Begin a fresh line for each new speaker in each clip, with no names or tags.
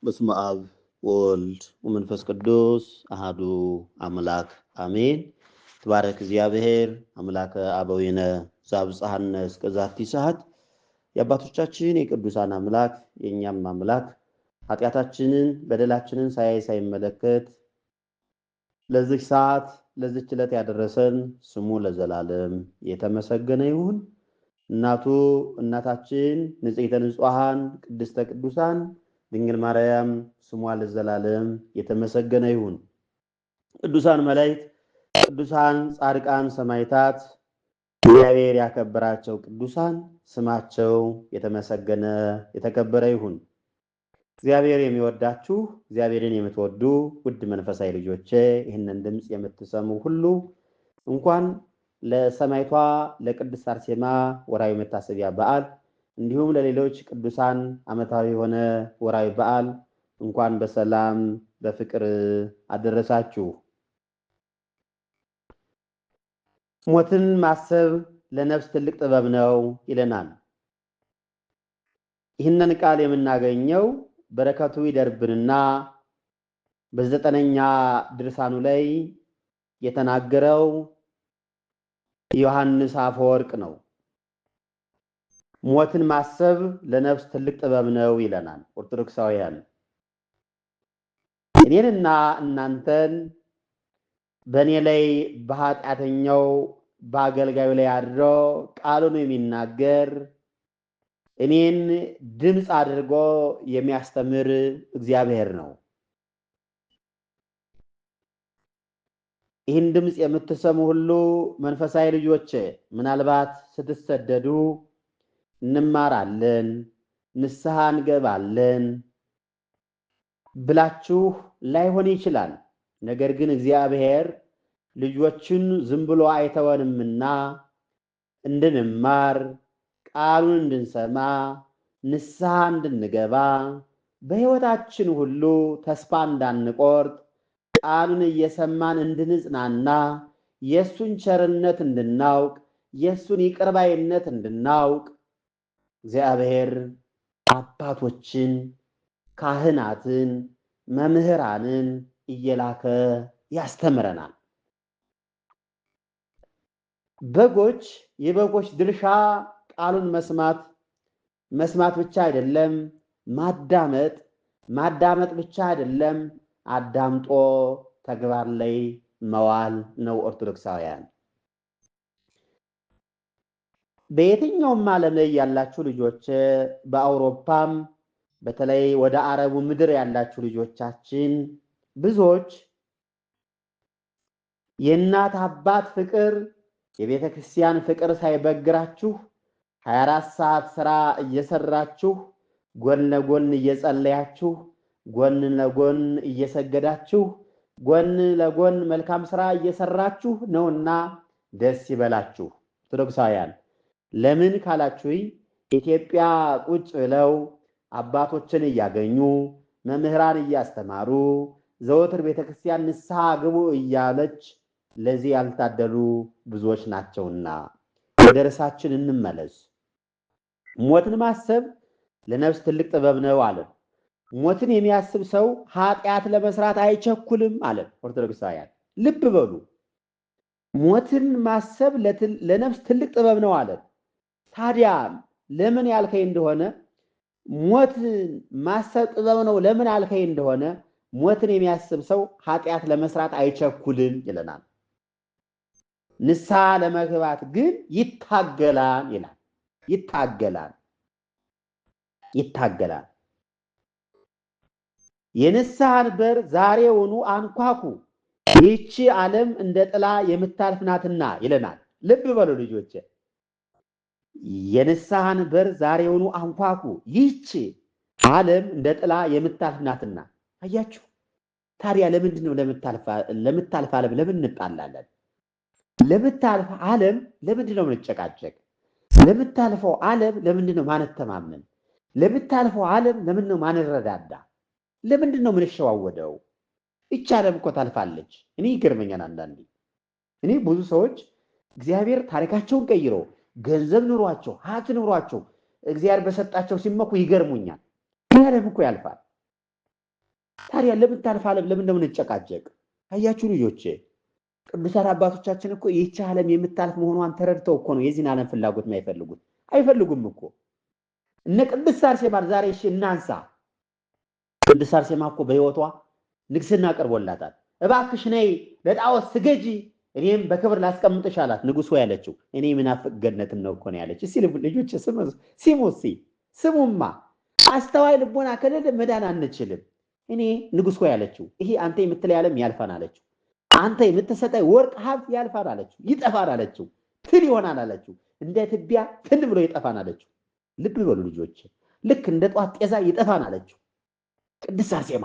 በስመ አብ ወወልድ ወመንፈስ ቅዱስ አሐዱ አምላክ አሜን። ተባረክ እግዚአብሔር አምላከ አበዊነ ዘአብጽሐነ እስከ ዛቲ ሰዓት። የአባቶቻችን የቅዱሳን አምላክ የእኛም አምላክ ኃጢአታችንን በደላችንን ሳይመለከት ለዚህ ሰዓት ለዚች ዕለት ያደረሰን ስሙ ለዘላለም የተመሰገነ ይሁን። እናታችን ንጽሕተ ንጹሐን ቅድስተ ቅዱሳን ድንግል ማርያም ስሟ ለዘላለም የተመሰገነ ይሁን። ቅዱሳን መላእክት፣ ቅዱሳን ጻድቃን፣ ሰማዕታት እግዚአብሔር ያከበራቸው ቅዱሳን ስማቸው የተመሰገነ የተከበረ ይሁን። እግዚአብሔር የሚወዳችሁ እግዚአብሔርን የምትወዱ ውድ መንፈሳዊ ልጆቼ ይህንን ድምፅ የምትሰሙ ሁሉ እንኳን ለሰማዕቷ ለቅድስት አርሴማ ወርሃዊ መታሰቢያ በዓል እንዲሁም ለሌሎች ቅዱሳን ዓመታዊ የሆነ ወርሃዊ በዓል እንኳን በሰላም በፍቅር አደረሳችሁ። ሞትን ማሰብ ለነፍስ ትልቅ ጥበብ ነው ይለናል። ይህንን ቃል የምናገኘው በረከቱ ይደርብንና በዘጠነኛ ድርሳኑ ላይ የተናገረው ዮሐንስ አፈወርቅ ነው። ሞትን ማሰብ ለነፍስ ትልቅ ጥበብ ነው ይለናል። ኦርቶዶክሳውያን እኔንና እናንተን በእኔ ላይ በኃጢአተኛው በአገልጋዩ ላይ አድሮ ቃሉን የሚናገር እኔን ድምፅ አድርጎ የሚያስተምር እግዚአብሔር ነው። ይህን ድምፅ የምትሰሙ ሁሉ መንፈሳዊ ልጆች ምናልባት ስትሰደዱ እንማራለን፣ ንስሐ እንገባለን ብላችሁ ላይሆን ይችላል። ነገር ግን እግዚአብሔር ልጆችን ዝም ብሎ አይተወንምና እንድንማር፣ ቃሉን እንድንሰማ፣ ንስሐ እንድንገባ፣ በሕይወታችን ሁሉ ተስፋ እንዳንቆርጥ፣ ቃሉን እየሰማን እንድንጽናና፣ የእሱን ቸርነት እንድናውቅ፣ የእሱን ይቅርባይነት እንድናውቅ እግዚአብሔር አባቶችን፣ ካህናትን፣ መምህራንን እየላከ ያስተምረናል። የበጎች ድርሻ ቃሉን መስማት ብቻ አይደለም፣ ማዳመጥ ብቻ አይደለም፣ አዳምጦ ተግባር ላይ መዋል ነው። ኦርቶዶክሳውያን በየትኛውም ዓለም ላይ ያላችሁ ልጆች፣ በአውሮፓም በተለይ ወደ አረቡ ምድር ያላችሁ ልጆቻችን ብዙዎች የእናት አባት ፍቅር የቤተ ክርስቲያን ፍቅር ሳይበግራችሁ 24 ሰዓት ስራ እየሰራችሁ ጎን ለጎን እየጸለያችሁ ጎን ለጎን እየሰገዳችሁ ጎን ለጎን መልካም ስራ እየሰራችሁ ነውና ደስ ይበላችሁ። ኦርቶዶክሳውያን ለምን ካላችሁ ኢትዮጵያ ቁጭ ብለው አባቶችን እያገኙ መምህራን እያስተማሩ ዘወትር ቤተክርስቲያን ንስሐ ግቡ እያለች ለዚህ ያልታደሉ ብዙዎች ናቸውና ወደ ርዕሳችን እንመለስ። ሞትን ማሰብ ለነፍስ ትልቅ ጥበብ ነው አለ። ሞትን የሚያስብ ሰው ኃጢአት ለመስራት አይቸኩልም አለ። ኦርቶዶክሳውያን ልብ በሉ። ሞትን ማሰብ ለነፍስ ትልቅ ጥበብ ነው አለ። ታዲያ ለምን ያልከኝ እንደሆነ ሞት ማሰብ ጥበብ ነው ለምን ያልከኝ እንደሆነ ሞትን የሚያስብ ሰው ኃጢአት ለመስራት አይቸኩልም ይለናል። ንስሐ ለመግባት ግን ይታገላል ይላል። ይታገላል። የንስሐን በር ዛሬውኑ አንኳኩ፣ ይህች ዓለም እንደ ጥላ የምታልፍ ናትና ይለናል። ልብ በሉ ልጆች፣ የንስሐን በር ዛሬውኑ አንኳኩ፣ ይህች ዓለም እንደ ጥላ የምታልፍ ናትና። አያችሁ። ታዲያ ለምንድን ነው ለምታልፍ ዓለም ለምን እንጣላለን? ለምታልፍ ዓለም ለምንድን ነው የምንጨቃጨቅ? ለምታልፈው ዓለም ለምንድን ነው ማንተማመን? ለምታልፈው ዓለም ለምንድን ነው ማንረዳዳ? ለምንድን ነው የምንሸዋወደው? ይህች ዓለም እኮ ታልፋለች። እኔ ይገርመኛል አንዳንዴ። እኔ ብዙ ሰዎች እግዚአብሔር ታሪካቸውን ቀይሮ ገንዘብ ኑሯቸው ሀብት ኑሯቸው እግዚአብሔር በሰጣቸው ሲመኩ ይገርሙኛል። ዓለም እኮ ያልፋል። ታዲያ ለምታልፍ ዓለም ለምን ነው እንጨቃጨቅ? አያችሁ ልጆቼ፣ ቅዱሳን አባቶቻችን እኮ ይህች ዓለም የምታልፍ መሆኗን ተረድተው እኮ ነው የዚህን ዓለም ፍላጎት የማይፈልጉት። አይፈልጉም እኮ እነ ቅድስት አርሴማን ዛሬ እሺ እናንሳ። ቅድስት አርሴማ እኮ በሕይወቷ ንግስና ቀርቦላታል። እባክሽ ነይ ለጣዖት ስገጂ እኔም በክብር ላስቀምጥሽ አላት። ንጉሥ ሆይ ያለችው እኔ ምናፍቅ ገነትን ነው እኮ ነው ያለች። እስኪ ልጆች ስሙማ፣ አስተዋይ ልቦና ከሌለ መዳን አንችልም። እኔ ንጉሥ ሆይ ያለችው ይሄ አንተ የምትለይ ዓለም ያልፋን አለችው። አንተ የምትሰጠኝ ወርቅ ሀብት ያልፋን አለችው፣ ይጠፋን አለችው፣ ትል ይሆናል አለችው። እንደ ትቢያ ትን ብሎ ይጠፋን አለችው። ልብ በሉ ልጆች፣ ልክ እንደ ጧት ጤዛ ይጠፋን አለችው ቅድስት አርሴማ።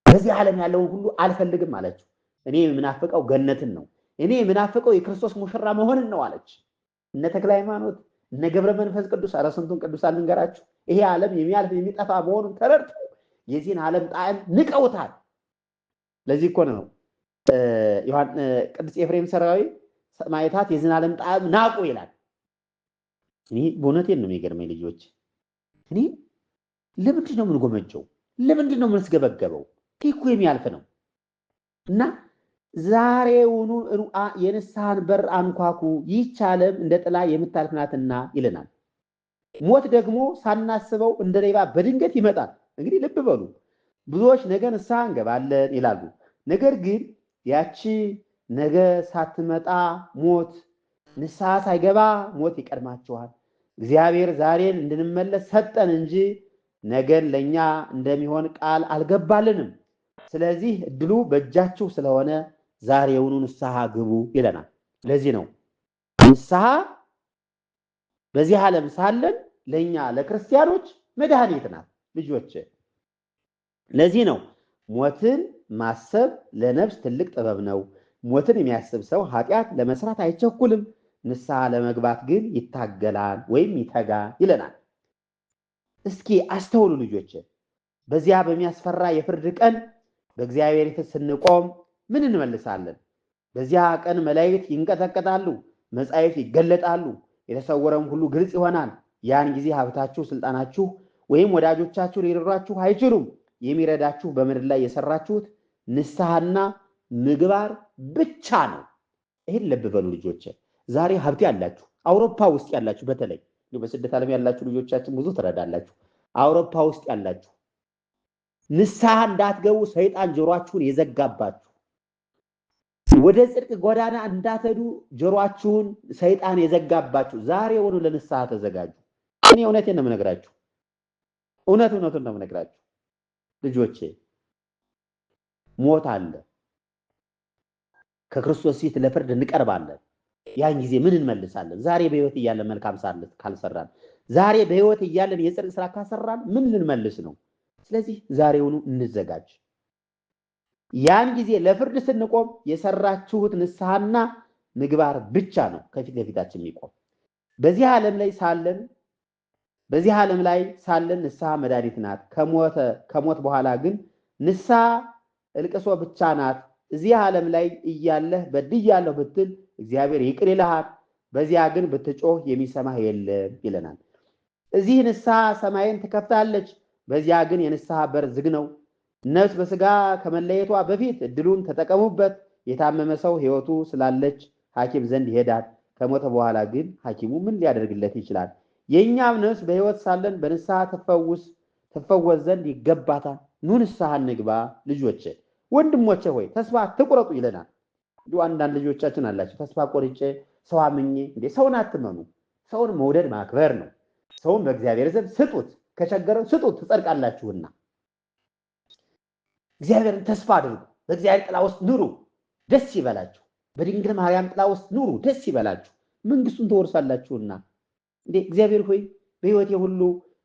በዚህ ዓለም ያለውን ሁሉ አልፈልግም አለችው። እኔ የምናፍቀው ገነትን ነው፣ እኔ የምናፍቀው የክርስቶስ ሙሽራ መሆንን ነው አለች። እነ ተክለ ሃይማኖት፣ እነ ገብረ መንፈስ ቅዱስ፣ ኧረ ስንቱን ቅዱሳን ልንገራችሁ። ይሄ ዓለም የሚያልፍ የሚጠፋ መሆኑን ተረድተው የዚህን ዓለም ጣዕም ንቀውታል። ለዚህ እኮ ነው ቅዱስ ኤፍሬም ሠራዊ ሰማዕታት የዚህን ዓለም ጣዕም ናቁ ይላል። እኔ በእውነቴን ነው የሚገርመኝ ልጆች። እኔ ለምንድን ነው የምንጎመጀው? ለምንድን ነው የምንስገበገበው? ይህ እኮ የሚያልፍ ነው እና ዛሬውኑ የንስሐን በር አንኳኩ፣ ይህች ዓለም እንደ ጥላ የምታልፍ ናትና ይለናል። ሞት ደግሞ ሳናስበው እንደ ሌባ በድንገት ይመጣል። እንግዲህ ልብ በሉ፣ ብዙዎች ነገ ንስሐ እንገባለን ይላሉ። ነገር ግን ያቺ ነገ ሳትመጣ ሞት ንስሐ ሳይገባ ሞት ይቀድማቸዋል። እግዚአብሔር ዛሬን እንድንመለስ ሰጠን እንጂ ነገን ለእኛ እንደሚሆን ቃል አልገባልንም። ስለዚህ እድሉ በእጃችሁ ስለሆነ ዛሬውኑ ንስሐ ግቡ ይለናል። ለዚህ ነው ንስሐ በዚህ ዓለም ሳለን ለእኛ ለክርስቲያኖች መድኃኒት ናት ልጆች። ለዚህ ነው ሞትን ማሰብ ለነፍስ ትልቅ ጥበብ ነው። ሞትን የሚያስብ ሰው ኃጢአት ለመስራት አይቸኩልም፣ ንስሐ ለመግባት ግን ይታገላል ወይም ይተጋል ይለናል። እስኪ አስተውሉ ልጆች፣ በዚያ በሚያስፈራ የፍርድ ቀን በእግዚአብሔር ፊት ስንቆም ምን እንመልሳለን? በዚያ ቀን መላእክት ይንቀጠቀጣሉ፣ መጻሕፍት ይገለጣሉ፣ የተሰወረም ሁሉ ግልጽ ይሆናል። ያን ጊዜ ሀብታችሁ፣ ስልጣናችሁ ወይም ወዳጆቻችሁ ሊረዷችሁ አይችሉም። የሚረዳችሁ በምድር ላይ የሰራችሁት ንስሐና ምግባር ብቻ ነው። ይህን ልብ በሉ ልጆች። ዛሬ ሀብት ያላችሁ አውሮፓ ውስጥ ያላችሁ፣ በተለይ በስደት ዓለም ያላችሁ ልጆቻችን ብዙ ትረዳላችሁ። አውሮፓ ውስጥ ያላችሁ ንስሐ እንዳትገቡ ሰይጣን ጆሮአችሁን የዘጋባችሁ፣ ወደ ጽድቅ ጎዳና እንዳትሄዱ ጆሮአችሁን ሰይጣን የዘጋባችሁ ዛሬውኑ ለንስሐ ተዘጋጁ። እኔ እውነቴን ነው የምነግራችሁ፣ እውነቱን ነው የምነግራችሁ ልጆቼ። ሞት አለ፣ ከክርስቶስ ፊት ለፍርድ እንቀርባለን። ያን ጊዜ ምን እንመልሳለን? ዛሬ በሕይወት እያለን መልካም ካልሰራን፣ ዛሬ በሕይወት እያለን የጽድቅ ስራ ካልሰራን ምን ልንመልስ ነው? ስለዚህ ዛሬውኑ እንዘጋጅ። ያን ጊዜ ለፍርድ ስንቆም የሰራችሁት ንስሐና ምግባር ብቻ ነው ከፊት ለፊታችን የሚቆም። በዚህ ዓለም ላይ ሳለን ንስሐ መድኃኒት ናት። ከሞት በኋላ ግን ንስሐ እልቅሶ ብቻ ናት። እዚህ ዓለም ላይ እያለህ በድያለሁ ብትል እግዚአብሔር ይቅር ይልሃል። በዚያ ግን ብትጮህ የሚሰማህ የለም ይለናል። እዚህ ንስሐ ሰማይን ትከፍታለች፣ በዚያ ግን የንስሐ በር ዝግ ነው። ነፍስ በስጋ ከመለየቷ በፊት እድሉን ተጠቀሙበት። የታመመ ሰው ሕይወቱ ስላለች ሐኪም ዘንድ ይሄዳል። ከሞተ በኋላ ግን ሐኪሙ ምን ሊያደርግለት ይችላል? የእኛም ነፍስ በሕይወት ሳለን በንስሐ ትፈወስ ዘንድ ይገባታል። ኑ ንስሐ እንግባ ልጆቼ። ወንድሞቼ ሆይ ተስፋ አትቁረጡ ይለናል። እንዲሁ አንዳንድ ልጆቻችን አላቸው ተስፋ ቆርጬ ሰው አምኜ። እንዴ ሰውን አትመኑ። ሰውን መውደድ ማክበር ነው። ሰውን በእግዚአብሔር ዘንድ ስጡት፣ ከቸገረው ስጡት ትጸድቃላችሁና። እግዚአብሔርን ተስፋ አድርጉ። በእግዚአብሔር ጥላ ውስጥ ኑሩ፣ ደስ ይበላችሁ። በድንግል ማርያም ጥላ ውስጥ ኑሩ፣ ደስ ይበላችሁ፣ መንግስቱን ትወርሳላችሁና። እንዴ እግዚአብሔር ሆይ በሕይወቴ ሁሉ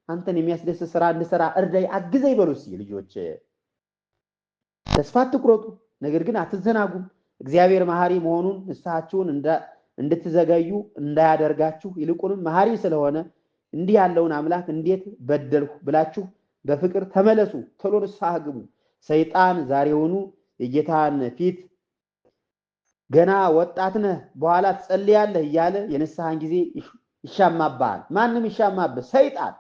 አንተን የሚያስደስት ስራ እንድሰራ እርዳይ፣ አግዘኝ በሉ እስኪ ልጆች። ተስፋ አትቁረጡ፣ ነገር ግን አትዘናጉም። እግዚአብሔር መሐሪ መሆኑን ንስሐችሁን እንድትዘገዩ እንዳያደርጋችሁ፣ ይልቁንም መሐሪ ስለሆነ እንዲህ ያለውን አምላክ እንዴት በደልሁ ብላችሁ በፍቅር ተመለሱ፣ ቶሎ ንስሐ ግቡ። ሰይጣን ዛሬውኑ የጌታን ፊት ገና ወጣት ነህ በኋላ ትጸልያለህ እያለ የንስሐን ጊዜ ይሻማብሃል። ማንም ይሻማብህ? ሰይጣን።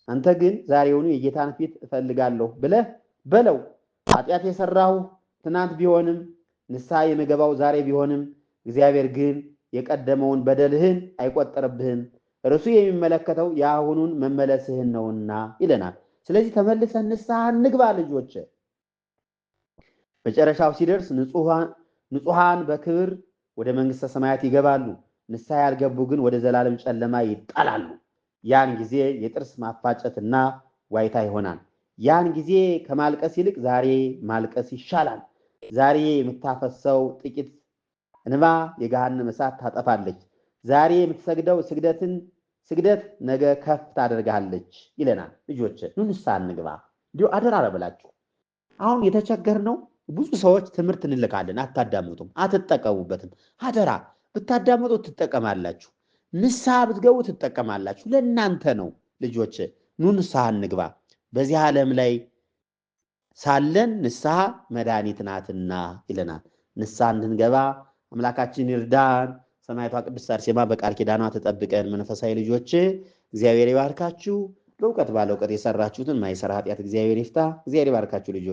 አንተ ግን ዛሬውኑ የጌታን ፊት እፈልጋለሁ ብለህ በለው። ኃጢአት የሰራሁ ትናንት ቢሆንም ንስሐ የምገባው ዛሬ ቢሆንም እግዚአብሔር ግን የቀደመውን በደልህን አይቆጠርብህም፣ እርሱ የሚመለከተው የአሁኑን መመለስህን ነውና ይለናል። ስለዚህ ተመልሰን ንስሐ እንግባ ልጆች። መጨረሻው ሲደርስ ንጹሐን በክብር ወደ መንግሥተ ሰማያት ይገባሉ። ንስሐ ያልገቡ ግን ወደ ዘላለም ጨለማ ይጣላሉ። ያን ጊዜ የጥርስ ማፋጨትና ዋይታ ይሆናል። ያን ጊዜ ከማልቀስ ይልቅ ዛሬ ማልቀስ ይሻላል። ዛሬ የምታፈሰው ጥቂት እንባ የገሃነመ እሳት ታጠፋለች። ዛሬ የምትሰግደው ስግደት ነገ ከፍ ታደርጋለች ይለናል። ልጆች ኑ ንስሐ እንግባ። እንዲሁ አደራ ብላችሁ አሁን የተቸገርነው ብዙ ሰዎች ትምህርት እንልካለን፣ አታዳምጡም፣ አትጠቀሙበትም። አደራ ብታዳምጡ ትጠቀማላችሁ፣ ንስሐ ብትገቡ ትጠቀማላችሁ። ለእናንተ ነው ልጆች። ኑ ንስሐ እንግባ። በዚህ ዓለም ላይ ሳለን ንስሐ መድኃኒት ናትና ይለናል። ንስሐ እንድንገባ አምላካችን ይርዳን። ሰማዕቷ ቅድስት አርሴማ በቃል ኪዳኗ ተጠብቀን። መንፈሳዊ ልጆች እግዚአብሔር ይባርካችሁ። ለእውቀት ባለ እውቀት የሰራችሁትን ማይሰራ ኃጢአት እግዚአብሔር ይፍታ። እግዚአብሔር ይባርካችሁ ልጆች።